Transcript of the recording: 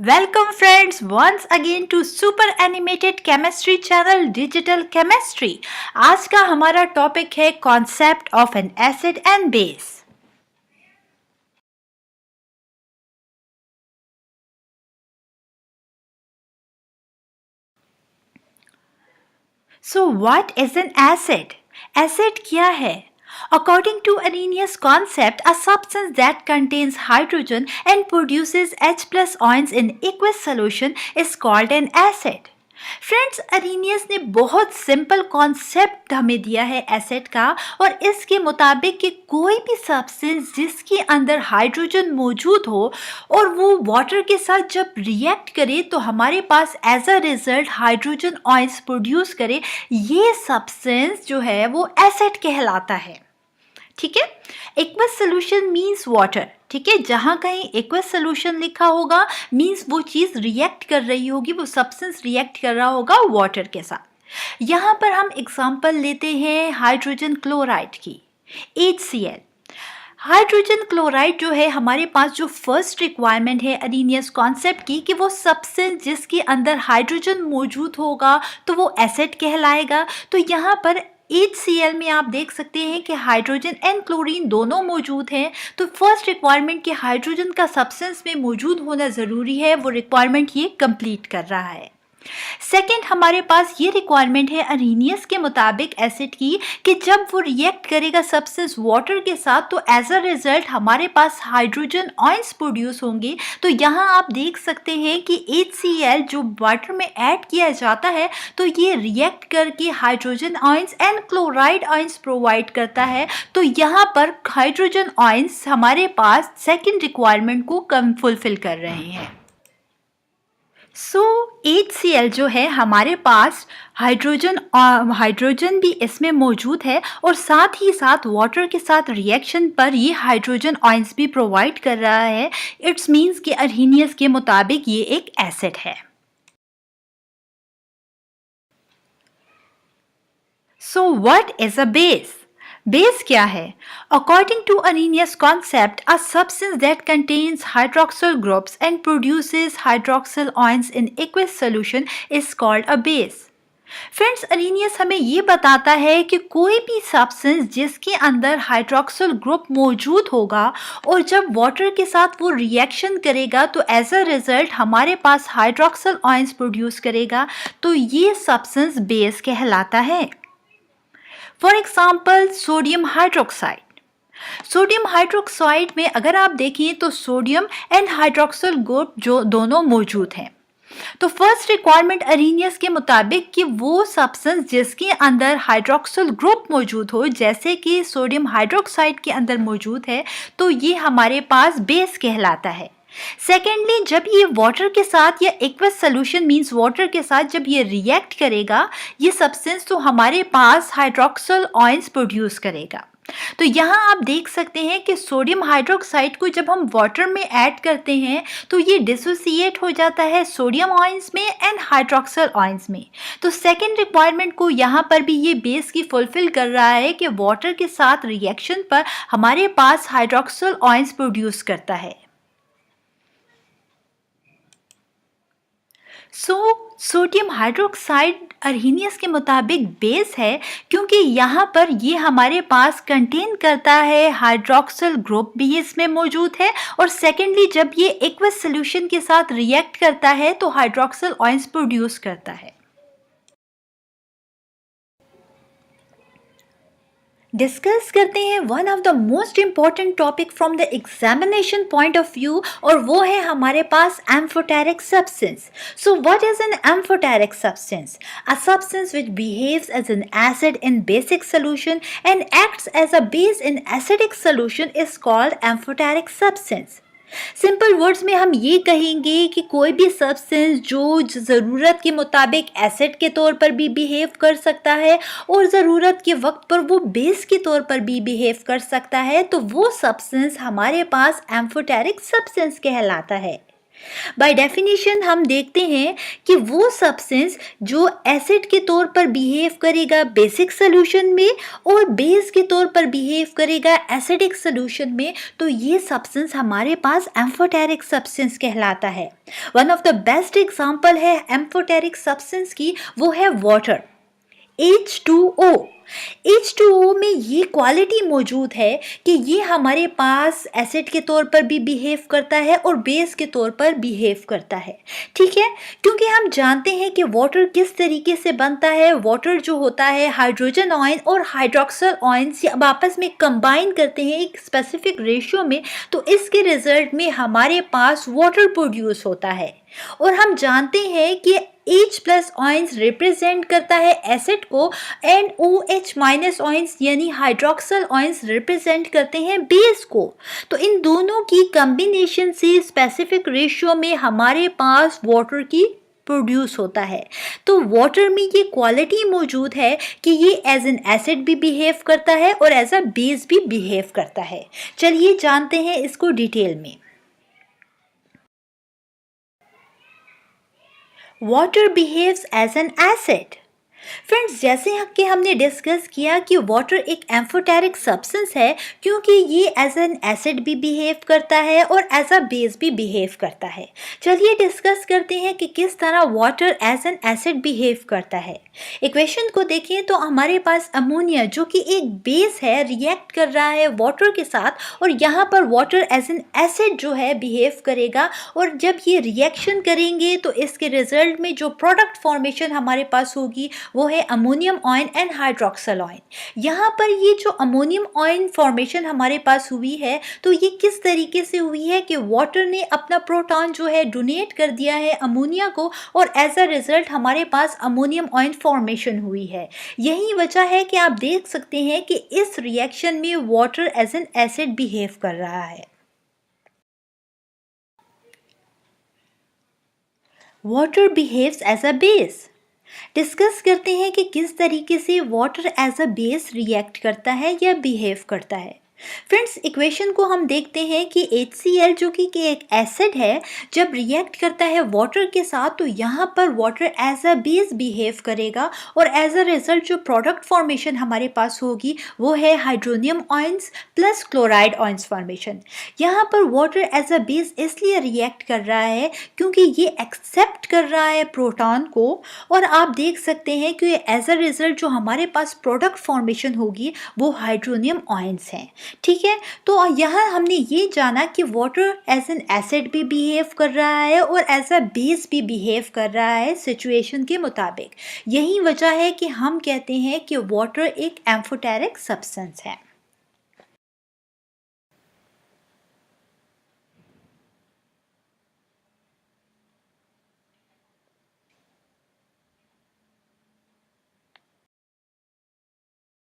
Welcome friends once again to super animated chemistry channel Digital Chemistry। आज का हमारा topic है concept of N acid and base. So what is an acid? Acid क्या है? According to Arrhenius concept, a substance that contains hydrogen and produces H plus ions in aqueous solution is called an acid। Friends, Arrhenius ने बहुत simple concept हमें दिया है acid का, और इसके मुताबिक कि कोई भी सब्सटेंस जिसके अंदर हाइड्रोजन मौजूद हो और वो वाटर के साथ जब रिएक्ट करे तो हमारे पास as a result hydrogen ions produce करे, ये सब्सटेंस जो है वो एसिड कहलाता है। ठीक है, एक्वस सोल्यूशन मीन्स वाटर। ठीक है, जहां कहीं एक्वस सोल्यूशन लिखा होगा मीन्स वो चीज रिएक्ट कर रही होगी, वो सब्सटेंस रिएक्ट कर रहा होगा वाटर के साथ। यहां पर हम एग्जांपल लेते हैं हाइड्रोजन क्लोराइड की, HCl। हाइड्रोजन क्लोराइड जो है हमारे पास जो फर्स्ट रिक्वायरमेंट है अरीनियस कॉन्सेप्ट की कि वो सब्सटेंस जिसके अंदर हाइड्रोजन मौजूद होगा तो वो एसिड कहलाएगा। तो यहाँ पर HCl में आप देख सकते हैं कि हाइड्रोजन एंड क्लोरीन दोनों मौजूद हैं। तो फर्स्ट रिक्वायरमेंट कि हाइड्रोजन का सब्सटेंस में मौजूद होना ज़रूरी है, वो रिक्वायरमेंट ये कंप्लीट कर रहा है। सेकेंड, हमारे पास ये रिक्वायरमेंट है अरीनियस के मुताबिक एसिड की कि जब वो रिएक्ट करेगा सब्सटेंस वाटर के साथ तो एज अ रिजल्ट हमारे पास हाइड्रोजन आयंस प्रोड्यूस होंगे। तो यहाँ आप देख सकते हैं कि HCl जो वाटर में ऐड किया जाता है तो ये रिएक्ट करके hydrogen ions and chloride ions provide करता है। तो यहाँ पर हाइड्रोजन आयंस हमारे पास सेकेंड रिक्वायरमेंट को कम फुलफिल कर रहे हैं। HCl जो है हमारे पास हाइड्रोजन भी इसमें मौजूद है और साथ ही साथ वाटर के साथ रिएक्शन पर ये हाइड्रोजन आयंस भी प्रोवाइड कर रहा है। इट्स मीन्स कि अरहीनियस के मुताबिक ये एक एसिड है। सो what is a base? Base क्या है? According to Arrhenius concept, a substance that contains hydroxyl groups and produces hydroxyl ions in aqueous solution is called a base। Friends, Arrhenius हमें ये बताता है कि कोई भी सब्सटेंस जिसके अंदर हाइड्रोक्सिल ग्रुप मौजूद होगा और जब वाटर के साथ वो रिएक्शन करेगा तो एज अ रिजल्ट हमारे पास हाइड्रोक्सिल आयंस प्रोड्यूस करेगा, तो ये सब्सटेंस बेस कहलाता है। For example sodium hydroxide. Sodium hydroxide में अगर आप देखें तो सोडियम एंड हाइड्रोक्सिल ग्रुप जो दोनों मौजूद हैं। तो फर्स्ट रिक्वायरमेंट अरीनियस के मुताबिक कि वो सब्सटेंस जिसके अंदर हाइड्रोक्सिल ग्रुप मौजूद हो, जैसे कि सोडियम हाइड्रोक्साइड के अंदर मौजूद है, तो ये हमारे पास बेस कहलाता है। सेकेंडली, जब ये वाटर के साथ या एक्वस सोल्यूशन मींस वाटर के साथ जब ये रिएक्ट करेगा ये सब्सटेंस, तो हमारे पास हाइड्रोक्सिल आयंस प्रोड्यूस करेगा। तो यहाँ आप देख सकते हैं कि सोडियम हाइड्रोक्साइड को जब हम वाटर में ऐड करते हैं तो ये डिसोसिएट हो जाता है सोडियम आयंस में एंड हाइड्रोक्सिल आयंस में। तो सेकेंड रिक्वायरमेंट को यहाँ पर भी ये बेस की फुलफिल कर रहा है कि वाटर के साथ रिएक्शन पर हमारे पास हाइड्रोक्सिल आयंस प्रोड्यूस करता है। सोडियम हाइड्रोक्साइड अरहीनियस के मुताबिक बेस है क्योंकि यहाँ पर ये हमारे पास कंटेन करता है हाइड्रोक्सिल ग्रुप भी इसमें मौजूद है, और सेकेंडली जब ये एक्वस सोल्यूशन के साथ रिएक्ट करता है तो हाइड्रोक्सिल आयंस प्रोड्यूस करता है। डिस्कस करते हैं one of the most important topic from the examination point of view, और वो है हमारे पास amphoteric substance. So what is an amphoteric substance? A substance which behaves as an acid in basic solution and acts as a base in acidic solution is called amphoteric substance. Simple words में हम ये कहेंगे कि कोई भी substance जो ज़रूरत के मुताबिक एसिड के तौर पर भी बिहेव कर सकता है और ज़रूरत के वक्त पर वो बेस के तौर पर भी बिहेव कर सकता है, तो वो सब्सटेंस हमारे पास एम्फोटेरिक सब्सटेंस कहलाता है। बाय डेफिनेशन हम देखते हैं कि वो सब्सटेंस जो एसिड के तौर पर बिहेव करेगा बेसिक सोल्यूशन में और बेस के तौर पर बिहेव करेगा एसिडिक सोल्यूशन में, तो ये सब्सटेंस हमारे पास एम्फोटेरिक सब्सटेंस कहलाता है। One of the best example है एम्फोटेरिक सब्सटेंस की, वो है वाटर H2O। H2O में ये क्वालिटी मौजूद है कि ये हमारे पास एसिड के तौर पर भी बिहेव करता है और बेस के तौर पर बिहेव करता है। ठीक है, क्योंकि हम जानते हैं कि वाटर किस तरीके से बनता है। वाटर जो होता है हाइड्रोजन आयन और हाइड्रोक्सल आयन अब आपस में कंबाइन करते हैं एक स्पेसिफिक रेशियो में, तो इसके रिजल्ट में हमारे पास वाटर प्रोड्यूस होता है। और हम जानते हैं कि H प्लस आयंस रिप्रेजेंट करता है एसिड को एंड OH माइनस आयंस यानी हाइड्रोक्सल आयंस रिप्रेजेंट करते हैं बेस को। तो इन दोनों की कॉम्बिनेशन से स्पेसिफिक रेशियो में हमारे पास वाटर की प्रोड्यूस होता है। तो वाटर में ये क्वालिटी मौजूद है कि ये एज एन एसिड भी बिहेव करता है और एज अ बेस भी बिहेव करता है। चलिए जानते हैं इसको डिटेल में। Water behaves as an acid। Friends, जैसे कि हमने डिस्कस किया कि वाटर एक एम्फोटेरिक सब्सटेंस है क्योंकि ये एज एन एसिड भी बिहेव करता है और एज अ बेस भी बिहेव करता है। चलिए डिस्कस करते हैं कि किस तरह water as an acid behave करता है। इक्वेशन को देखें तो हमारे पास अमोनिया जो कि एक बेस है रिएक्ट कर रहा है वाटर के साथ और यहाँ पर वाटर एज एन एसिड जो है बिहेव करेगा और जब ये रिएक्शन करेंगे तो इसके रिजल्ट में जो प्रोडक्ट फॉर्मेशन हमारे पास होगी वो है ammonium ion and hydroxyl ion. यहाँ पर ये जो अमोनियम आयन फॉर्मेशन हमारे पास हुई है तो ये किस तरीके से हुई है कि वाटर ने अपना प्रोटॉन जो है डोनेट कर दिया है अमोनिया को और एज अ रिजल्ट हमारे पास अमोनियम आयन फॉर्मेशन हुई है। यही वजह है कि आप देख सकते हैं कि इस रिएक्शन में water as an acid behave कर रहा है। Water behaves as a base. Discuss करते हैं कि किस तरीके से water as a base react करता है या बिहेव करता है। फ्रेंड्स, इक्वेशन को हम देखते हैं कि HCl जो कि एक एसिड है जब रिएक्ट करता है वाटर के साथ तो यहाँ पर water as a base behave करेगा और एज अ रिजल्ट जो प्रोडक्ट फॉर्मेशन हमारे पास होगी वो है hydronium ions plus chloride ions formation. यहाँ पर वाटर एज अ बेस इसलिए रिएक्ट कर रहा है क्योंकि ये एक्सेप्ट कर रहा है प्रोटॉन को और आप देख सकते हैं कि एज अ रिजल्ट जो हमारे पास प्रोडक्ट फॉर्मेशन होगी वो हाइड्रोनियम आयंस हैं। ठीक है, तो यहाँ हमने ये जाना कि वाटर एज एन एसिड भी बिहेव कर रहा है और एज अ बेस भी बिहेव कर रहा है सिचुएशन के मुताबिक। यही वजह है कि हम कहते हैं कि वाटर एक एम्फोटेरिक सब्सटेंस है।